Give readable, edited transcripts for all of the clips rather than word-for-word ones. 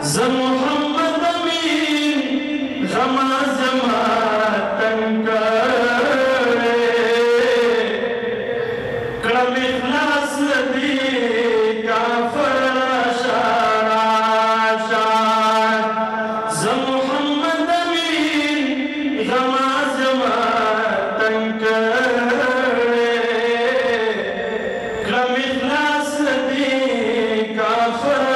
मोहम्मद अमीन गमा जमा तंकरे कलम इखलास दी काफर शार मोहम्मद अमीन गमा जमा तंकरे कलम इखलास दी काफर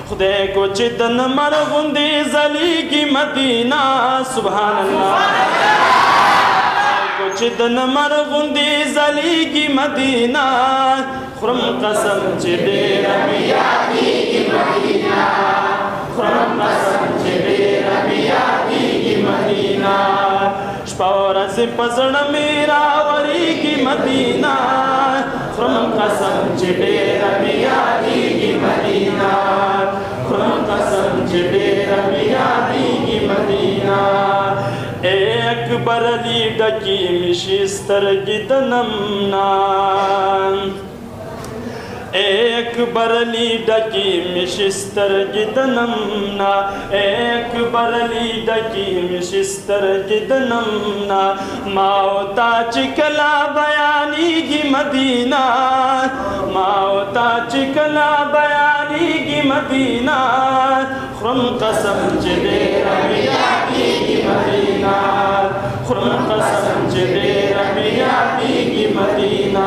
खुदे को चिदन मरगुंदी जली की मदीना सुभान अल्लाह को चिदन मरगुंदी जली की मदीना खुरम कसम चिदे रमियादी की मदीना खुरम कसम चिदे रमियादी की मदीना शपौरस पसण मेरा वरी की मदीना खुरम कसम चिदे रमियादी की मदीना डकी मिशिस्तर गिदनमना एक बरली डकी मिशिस्तर गिदनमना एक बरली डकी मिशिस्तर गिदनमना माओता चिकला बयानी गी मदीना माओता चिकला बयानी गी मदीना खुरम कसम चिदे रबिया गी मदीना खुरम कसम चिदे रबिया गी मदीना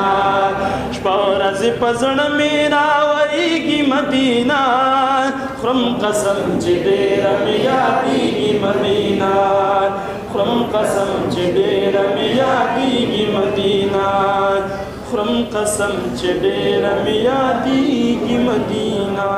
शपरज पजन मेरा वरीगी मदीना खुरम कसम चिदे रबिया गी मदीना खुरम कसम चिदे रबिया गी मदीना खुरम कसम चिदे रबिया गी मदीना।